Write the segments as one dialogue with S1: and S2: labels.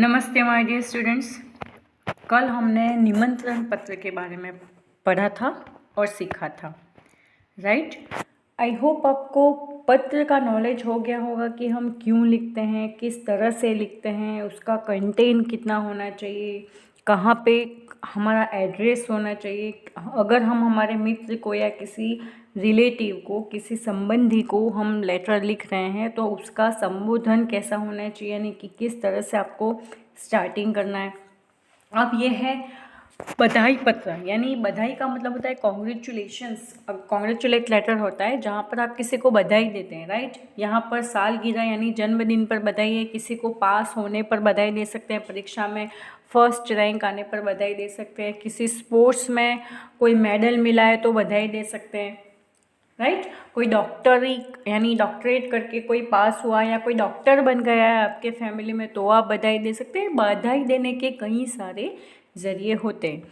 S1: नमस्ते my dear students. कल हमने निमंत्रण पत्र के बारे में पढ़ा था और सीखा था, राइट। आई होप आपको पत्र का नॉलेज हो गया होगा कि हम क्यों लिखते हैं, किस तरह से लिखते हैं, उसका कंटेंट कितना होना चाहिए, कहाँ पे हमारा एड्रेस होना चाहिए। अगर हम हमारे मित्र को या किसी रिलेटिव को, किसी संबंधी को हम लेटर लिख रहे हैं तो उसका संबोधन कैसा होना चाहिए, यानी कि किस तरह से आपको स्टार्टिंग करना है। अब ये है बधाई पत्र, यानी बधाई का मतलब होता है कॉन्ग्रेचुलेशंस। अब कॉन्ग्रेचुलेट लेटर होता है जहाँ पर आप किसी को बधाई देते हैं, राइट। यहाँ पर सालगिरह यानी जन्मदिन पर बधाई है, किसी को पास होने पर बधाई दे सकते हैं, परीक्षा में फर्स्ट रैंक आने पर बधाई दे सकते हैं, किसी स्पोर्ट्स में कोई मेडल मिला है तो बधाई दे सकते हैं, राइट। कोई डॉक्टरी यानी डॉक्टरेट करके कोई पास हुआ या कोई डॉक्टर बन गया है आपके फैमिली में तो आप बधाई दे सकते हैं। बधाई देने के कई सारे ज़रिए होते हैं,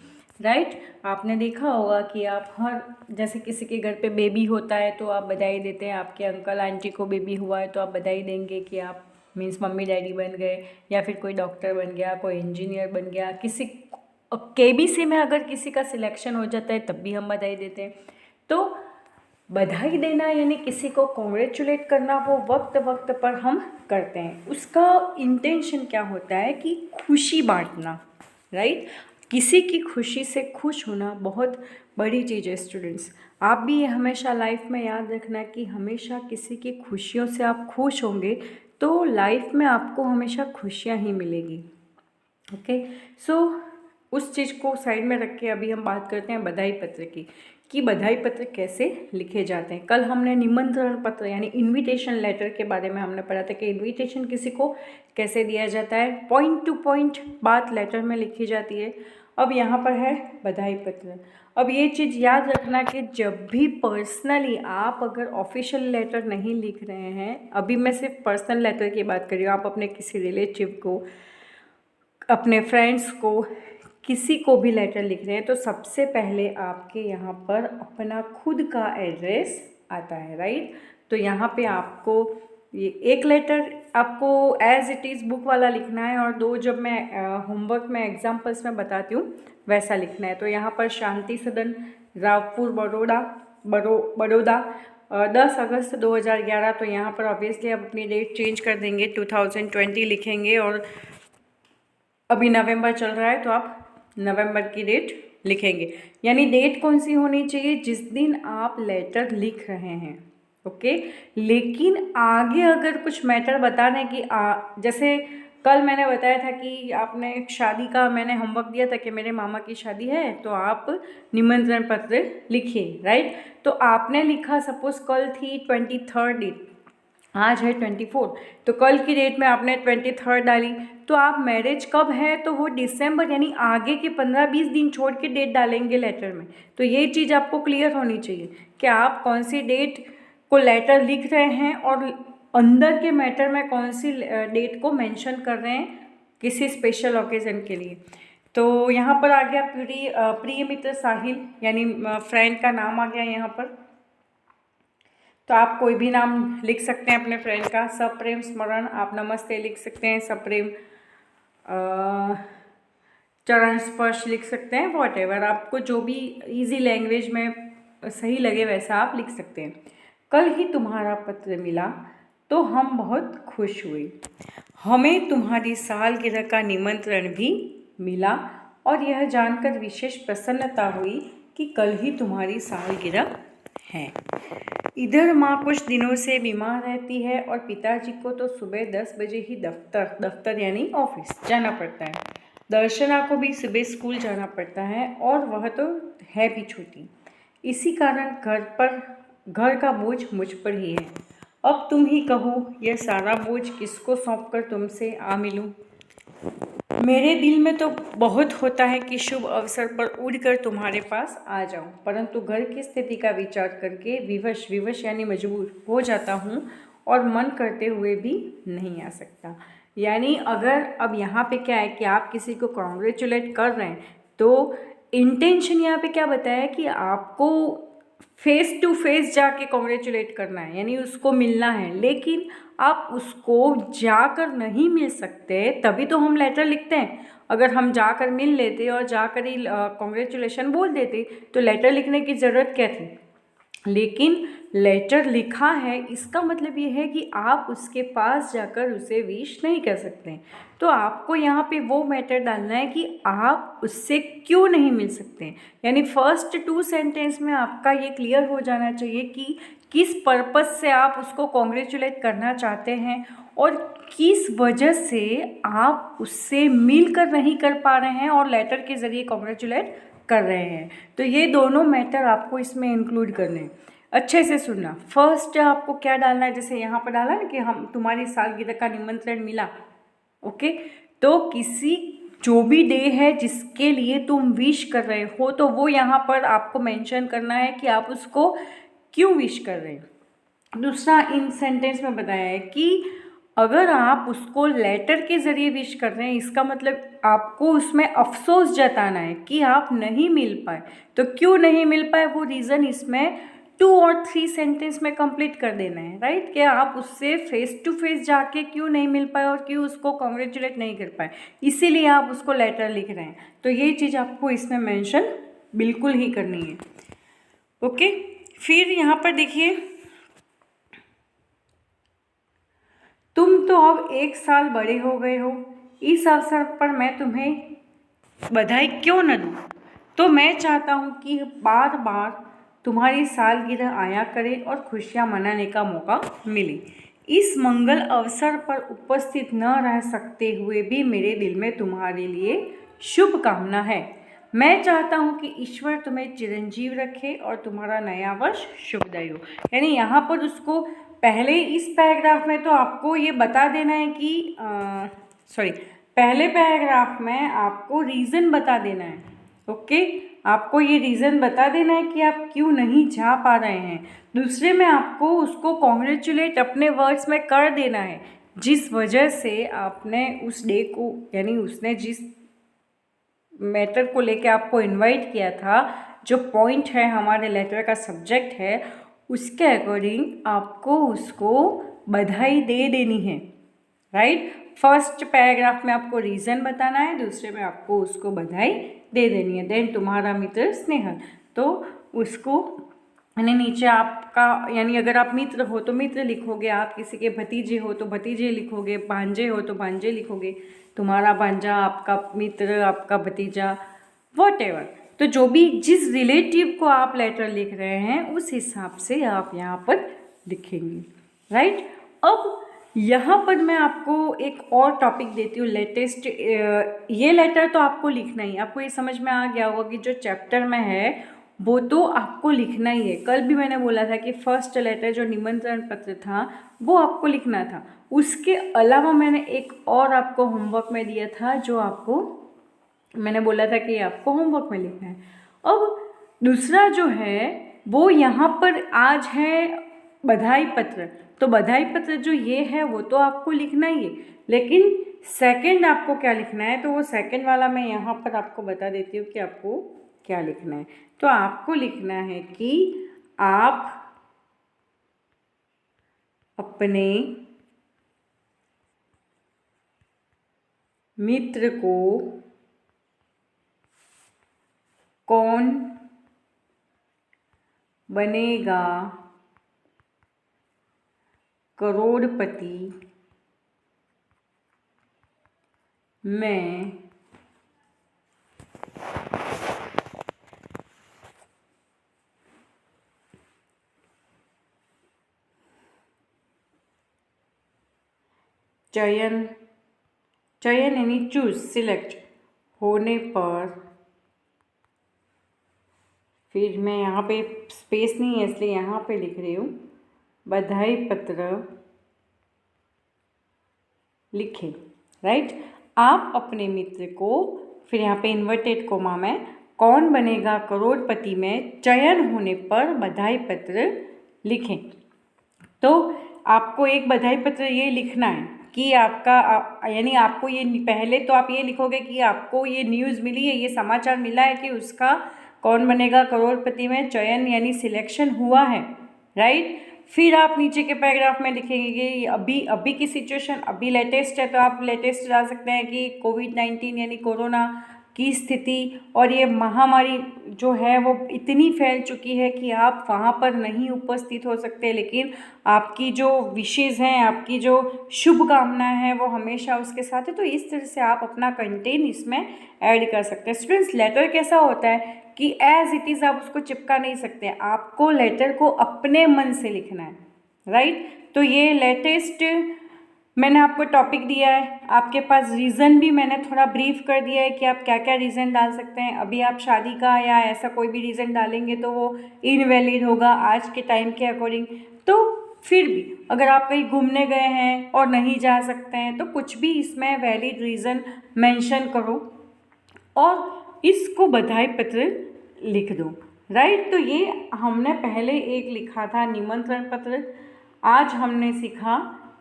S1: राइट। आपने देखा होगा कि आप जैसे किसी के घर पे बेबी होता है तो आप बधाई देते हैं, आपके अंकल आंटी को बेबी हुआ है तो आप बधाई देंगे कि आप मीन्स मम्मी डैडी बन गए, या फिर कोई डॉक्टर बन गया, कोई इंजीनियर बन गया, किसी केबीसी में अगर किसी का सिलेक्शन हो जाता है तब भी हम बधाई देते हैं। तो बधाई देना यानी किसी को कॉन्ग्रेचुलेट करना, वो वक्त वक्त पर हम करते हैं। उसका इंटेंशन क्या होता है कि खुशी बांटना, राइट। किसी की खुशी से खुश होना बहुत बड़ी चीज़ है स्टूडेंट्स। आप भी ये हमेशा लाइफ में याद रखना कि हमेशा किसी की खुशियों से आप खुश होंगे तो लाइफ में आपको हमेशा खुशियाँ ही मिलेगी। ओके, सो उस चीज़ को साइड में रख के अभी हम बात करते हैं बधाई पत्र की, कि बधाई पत्र कैसे लिखे जाते हैं। कल हमने निमंत्रण पत्र यानी इनविटेशन लेटर के बारे में हमने पढ़ा था कि इनविटेशन किसी को कैसे दिया जाता है, पॉइंट टू पॉइंट बात लेटर में लिखी जाती है। अब यहाँ पर है बधाई पत्र। अब ये चीज़ याद रखना कि जब भी पर्सनली आप अगर ऑफिशियल लेटर नहीं लिख रहे हैं, अभी मैं सिर्फ पर्सनल लेटर की बात कर रही हूँ, आप अपने किसी रिलेटिव को, अपने फ्रेंड्स को, किसी को भी लेटर लिख रहे हैं तो सबसे पहले आपके यहाँ पर अपना खुद का एड्रेस आता है, राइट। तो यहाँ पे आपको ये एक लेटर आपको एज इट इज़ बुक वाला लिखना है, और दो जब मैं होमवर्क में एग्जाम्पल्स में बताती हूँ वैसा लिखना है। तो यहाँ पर शांति सदन, रावपुर, बड़ौदा, 10 अगस्त 2011। तो यहाँ पर ऑब्वियसली आप अपनी डेट चेंज कर देंगे, 2020 लिखेंगे, और अभी नवंबर चल रहा है तो आप नवंबर की डेट लिखेंगे। यानी डेट कौन सी होनी चाहिए, जिस दिन आप लेटर लिख रहे हैं, ओके। लेकिन आगे अगर कुछ मैटर बता रहे हैं कि जैसे कल मैंने बताया था कि आपने शादी का मैंने होमवर्क दिया था कि मेरे मामा की शादी है तो आप निमंत्रण पत्र लिखिए, राइट। तो आपने लिखा, सपोज कल थी 23 डेट, आज है 24, तो कल की डेट में आपने 23 डाली, तो आप मैरिज कब है तो वो दिसंबर यानी आगे के 15-20 दिन छोड़ के डेट डालेंगे लेटर में। तो ये चीज़ आपको क्लियर होनी चाहिए कि आप कौन सी डेट को लेटर लिख रहे हैं और अंदर के मैटर में कौन सी डेट को मेंशन कर रहे हैं किसी स्पेशल ओकेज़न के लिए। तो यहाँ पर आ गया प्रिय मित्र साहिल, यानी फ्रेंड का नाम आ गया यहाँ पर। तो आप कोई भी नाम लिख सकते हैं अपने फ्रेंड का। सप्रेम स्मरण, आप नमस्ते लिख सकते हैं, सप्रेम चरण स्पर्श लिख सकते हैं, वॉटेवर आपको जो भी इजी लैंग्वेज में सही लगे वैसा आप लिख सकते हैं। कल ही तुम्हारा पत्र मिला तो हम बहुत खुश हुए, हमें तुम्हारी सालगिरह का निमंत्रण भी मिला और यह जानकर विशेष प्रसन्नता हुई कि कल ही तुम्हारी सालगिरह है। इधर माँ कुछ दिनों से बीमार रहती है और पिताजी को तो सुबह 10 बजे ही दफ्तर यानी ऑफिस जाना पड़ता है। दर्शना को भी सुबह स्कूल जाना पड़ता है और वह तो है भी छोटी। इसी कारण घर का बोझ मुझ पर ही है। अब तुम ही कहो, यह सारा बोझ किसको सौंपकर तुमसे आ मिलूं। मेरे दिल में तो बहुत होता है कि शुभ अवसर पर उड़कर तुम्हारे पास आ जाऊं, परंतु घर की स्थिति का विचार करके विवश यानी मजबूर हो जाता हूं और मन करते हुए भी नहीं आ सकता। यानी अगर अब यहाँ पे क्या है कि आप किसी को कॉन्ग्रेचुलेट कर रहे हैं तो इंटेंशन यहाँ पे क्या बताया कि आपको फेस टू फेस जाके कॉन्ग्रेचुलेट करना है, यानी उसको मिलना है, लेकिन आप उसको जाकर नहीं मिल सकते, तभी तो हम लेटर लिखते हैं। अगर हम जाकर मिल लेते और जाकर ही कॉन्ग्रेचुलेशन बोल देते तो लेटर लिखने की ज़रूरत क्या थी। लेकिन लेटर लिखा है, इसका मतलब ये है कि आप उसके पास जाकर उसे विश नहीं कर सकते। तो आपको यहाँ पे वो मैटर डालना है कि आप उससे क्यों नहीं मिल सकते, यानी फर्स्ट 2 सेंटेंस में आपका ये क्लियर हो जाना चाहिए कि किस पर्पस से आप उसको कॉन्ग्रेचुलेट करना चाहते हैं और किस वजह से आप उससे मिलकर नहीं कर पा रहे हैं और लेटर के ज़रिए कॉन्ग्रेचुलेट कर रहे हैं। तो ये दोनों मैटर आपको इसमें इंक्लूड करने हैं। अच्छे से सुनना। फर्स्ट आपको क्या डालना है, जैसे यहाँ पर डाला ना कि हम तुम्हारी सालगिरह का निमंत्रण मिला, ओके। तो किसी जो भी डे है जिसके लिए तुम विश कर रहे हो, तो वो यहाँ पर आपको मेंशन करना है कि आप उसको क्यों विश कर रहे हैं। दूसरा इन सेंटेंस में बताया है कि अगर आप उसको लेटर के ज़रिए विश कर रहे हैं, इसका मतलब आपको उसमें अफसोस जताना है कि आप नहीं मिल पाए। तो क्यों नहीं मिल पाए वो रीज़न इसमें 2 और 3 सेंटेंस में कंप्लीट कर देना है, राइट। कि आप उससे फेस टू फेस जाके क्यों नहीं मिल पाए और क्यों उसको कॉन्ग्रेचुलेट नहीं कर पाए, इसीलिए आप उसको लेटर लिख रहे हैं। तो ये चीज़ आपको इसमें मेंशन बिल्कुल ही करनी है, ओके। फिर यहाँ पर देखिए, तुम तो अब 1 साल बड़े हो गए हो, इस अवसर पर मैं तुम्हें बधाई क्यों न दूँ। तो मैं चाहता हूँ कि बार बार तुम्हारी सालगिरह आया करे और खुशियाँ मनाने का मौका मिले। इस मंगल अवसर पर उपस्थित न रह सकते हुए भी मेरे दिल में तुम्हारे लिए शुभकामना है। मैं चाहता हूँ कि ईश्वर तुम्हें चिरंजीव रखे और तुम्हारा नया वर्ष शुभदायी हो। यानी यहाँ पर उसको पहले इस पैराग्राफ में तो आपको ये बता देना है कि पहले पैराग्राफ में आपको रीज़न बता देना है, ओके। आपको ये रीज़न बता देना है कि आप क्यों नहीं जा पा रहे हैं। दूसरे में आपको उसको कॉन्ग्रेचुलेट अपने वर्ड्स में कर देना है, जिस वजह से आपने उस डे को, यानी उसने जिस मैटर को लेके आपको इनवाइट किया था, जो पॉइंट है हमारे लेटर का सब्जेक्ट है, उसके अकॉर्डिंग आपको उसको बधाई दे देनी है, राइट। फर्स्ट पैराग्राफ में आपको रीज़न बताना है, दूसरे में आपको उसको बधाई दे देनी है। देन तुम्हारा मित्र स्नेहल, तो उसको यानी नीचे आपका, यानी अगर आप मित्र हो तो मित्र लिखोगे, आप किसी के भतीजे हो तो भतीजे लिखोगे, भांजे हो तो भांजे लिखोगे, तुम्हारा भांजा, आपका मित्र, आपका भतीजा, वॉटएवर। तो जो भी जिस रिलेटिव को आप लेटर लिख रहे हैं उस हिसाब से आप यहाँ पर लिखेंगे, राइट। अब यहाँ पर मैं आपको एक और टॉपिक देती हूँ, लेटेस्ट। ये लेटर तो आपको लिखना ही, आपको ये समझ में आ गया होगा कि जो चैप्टर में है वो तो आपको लिखना ही है। कल भी मैंने बोला था कि फर्स्ट लेटर जो निमंत्रण पत्र था वो आपको लिखना था। उसके अलावा मैंने एक और आपको होमवर्क में दिया था, जो आपको मैंने बोला था कि आपको होमवर्क में लिखना है। अब दूसरा जो है वो यहाँ पर आज है बधाई पत्र। तो बधाई पत्र जो ये है वो तो आपको लिखना ही है, लेकिन सेकंड आपको क्या लिखना है, तो वो सेकंड वाला मैं यहाँ पर आपको बता देती हूँ कि आपको क्या लिखना है। तो आपको लिखना है कि आप अपने मित्र को कौन बनेगा करोड़पति में चयन यानी चूज, सिलेक्ट होने पर, फिर मैं यहाँ पे स्पेस नहीं है इसलिए यहाँ पे लिख रही हूँ, बधाई पत्र लिखें, राइट। आप अपने मित्र को, फिर यहाँ पे इन्वर्टेड कोमा में, कौन बनेगा करोड़पति में चयन होने पर बधाई पत्र लिखें। तो आपको एक बधाई पत्र ये लिखना है कि आपका यानी आपको ये, पहले तो आप ये लिखोगे कि आपको ये न्यूज़ मिली है, ये समाचार मिला है कि उसका कौन बनेगा करोड़पति में चयन यानी सिलेक्शन हुआ है, राइट। फिर आप नीचे के पैराग्राफ में लिखेंगे कि अभी की सिचुएशन अभी लेटेस्ट है, तो आप लेटेस्ट डाल सकते हैं कि कोविड-19 यानी कोरोना की स्थिति और ये महामारी जो है वो इतनी फैल चुकी है कि आप वहाँ पर नहीं उपस्थित हो सकते, लेकिन आपकी जो विशेज़ हैं, आपकी जो शुभकामनाएं हैं वो हमेशा उसके साथ है। तो इस तरह से आप अपना कंटेंट इसमें ऐड कर सकते हैं। स्टूडेंट्स, लेटर कैसा होता है कि एज इट इज़ आप उसको चिपका नहीं सकते, आपको लेटर को अपने मन से लिखना है, राइट। तो ये लेटेस्ट मैंने आपको टॉपिक दिया है, आपके पास रीज़न भी मैंने थोड़ा ब्रीफ कर दिया है कि आप क्या क्या रीज़न डाल सकते हैं। अभी आप शादी का या ऐसा कोई भी रीज़न डालेंगे तो वो इनवैलिड होगा आज के टाइम के अकॉर्डिंग। तो फिर भी अगर आप कहीं घूमने गए हैं और नहीं जा सकते हैं तो कुछ भी इसमें वैलिड रीज़न मेंशन करो और इसको बधाई पत्र लिख दो, राइट। तो ये हमने पहले एक लिखा था निमंत्रण पत्र, आज हमने सीखा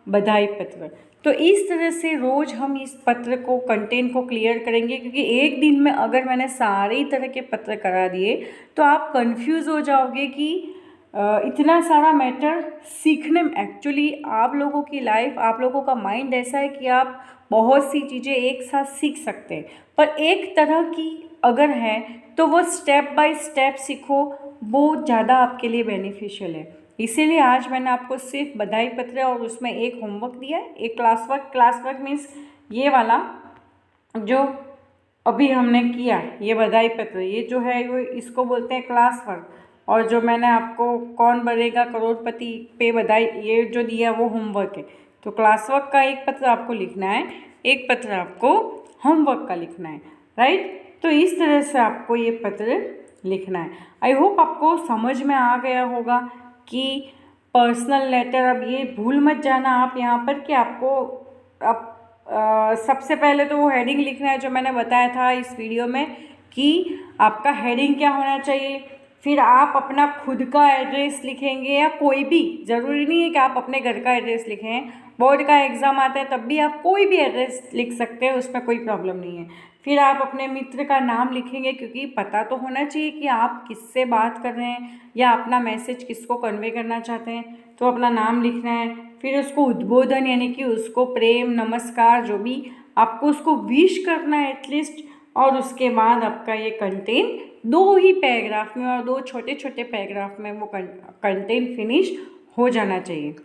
S1: बधाई पत्र। तो इस तरह से रोज़ हम इस पत्र को कंटेंट को क्लियर करेंगे, क्योंकि एक दिन में अगर मैंने सारे तरह के पत्र करा दिए तो आप कंफ्यूज हो जाओगे कि इतना सारा मैटर सीखने में। एक्चुअली आप लोगों की लाइफ, आप लोगों का माइंड ऐसा है कि आप बहुत सी चीज़ें एक साथ सीख सकते हैं, पर एक तरह की अगर है तो वो स्टेप बाय स्टेप सीखो, वो ज़्यादा आपके लिए बेनिफिशियल है। इसीलिए आज मैंने आपको सिर्फ बधाई पत्र और उसमें एक होमवर्क दिया है, एक क्लास वर्क मीन्स ये वाला जो अभी हमने किया, ये बधाई पत्र, ये जो है वो इसको बोलते हैं क्लास वर्क। और जो मैंने आपको कौन बनेगा करोड़पति पे बधाई ये जो दिया वो होमवर्क है। तो क्लास वर्क का एक पत्र आपको लिखना है, एक पत्र आपको होमवर्क का लिखना है, राइट। तो इस तरह से आपको ये पत्र लिखना है। आई होप आपको समझ में आ गया होगा कि पर्सनल लेटर, अब ये भूल मत जाना आप यहाँ पर कि आपको अब सबसे पहले तो वो हेडिंग लिखना है जो मैंने बताया था इस वीडियो में कि आपका हेडिंग क्या होना चाहिए। फिर आप अपना खुद का एड्रेस लिखेंगे या कोई भी, ज़रूरी नहीं है कि आप अपने घर का एड्रेस लिखें, बोर्ड का एग्ज़ाम आता है तब भी आप कोई भी एड्रेस लिख सकते हैं, उसमें कोई प्रॉब्लम नहीं है। फिर आप अपने मित्र का नाम लिखेंगे, क्योंकि पता तो होना चाहिए कि आप किससे बात कर रहे हैं या अपना मैसेज किसको कन्वे करना चाहते हैं, तो अपना नाम लिखना है। फिर उसको उद्बोधन यानी कि उसको प्रेम नमस्कार जो भी आपको उसको विश करना है एटलीस्ट, और उसके बाद आपका ये कंटेंट 2 ही पैराग्राफ में और 2 छोटे छोटे पैराग्राफ में वो कंटेंट फिनिश हो जाना चाहिए।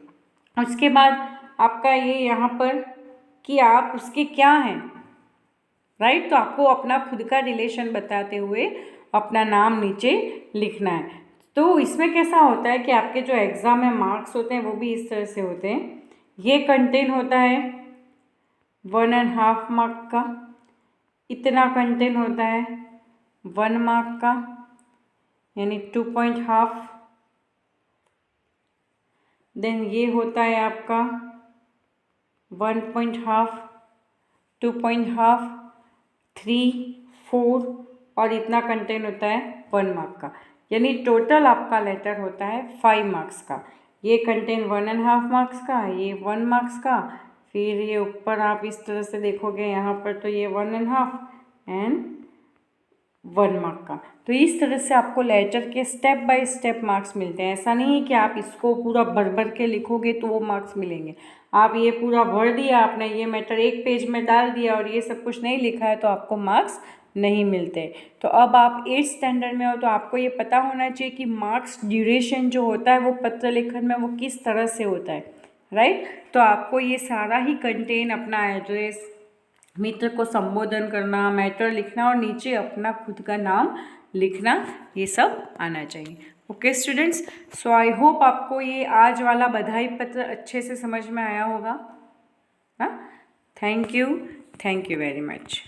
S1: उसके बाद आपका ये यहाँ पर कि आप उसके क्या हैं, राइट। तो आपको अपना खुद का रिलेशन बताते हुए अपना नाम नीचे लिखना है। तो इसमें कैसा होता है कि आपके जो एग्ज़ाम में मार्क्स होते हैं वो भी इस तरह से होते हैं। ये कंटेंट होता है 1.5 मार्क का, इतना कंटेंट होता है 1 मार्क का यानी 2.5। देन ये होता है आपका 1.5, 2.5, 3, 4 और इतना कंटेंट होता है 1 मार्क का, यानी टोटल आपका लेटर होता है 5 मार्क्स का। ये कंटेंट 1.5 मार्क्स का, ये 1 मार्क्स का, फिर ये ऊपर आप इस तरह से देखोगे यहाँ पर तो ये 1.5 एंड 1 मार्क का। तो इस तरह से आपको लेटर के स्टेप बाय स्टेप मार्क्स मिलते हैं। ऐसा नहीं है कि आप इसको पूरा भर भर के लिखोगे तो वो मार्क्स मिलेंगे। आप ये पूरा भर दिया, आपने ये मैटर एक पेज में डाल दिया और ये सब कुछ नहीं लिखा है तो आपको मार्क्स नहीं मिलते। तो अब आप 8th स्टैंडर्ड में हो तो आपको ये पता होना चाहिए कि मार्क्स ड्यूरेशन जो होता है वो पत्र लेखन में वो किस तरह से होता है, राइट। तो आपको ये सारा ही कंटेंट, अपना एड्रेस, मित्र को संबोधन करना, मैटर लिखना और नीचे अपना खुद का नाम लिखना, ये सब आना चाहिए। Okay students, so I hope आपको ये आज वाला बधाई पत्र अच्छे से समझ में आया होगा। हाँ, थैंक यू वेरी मच।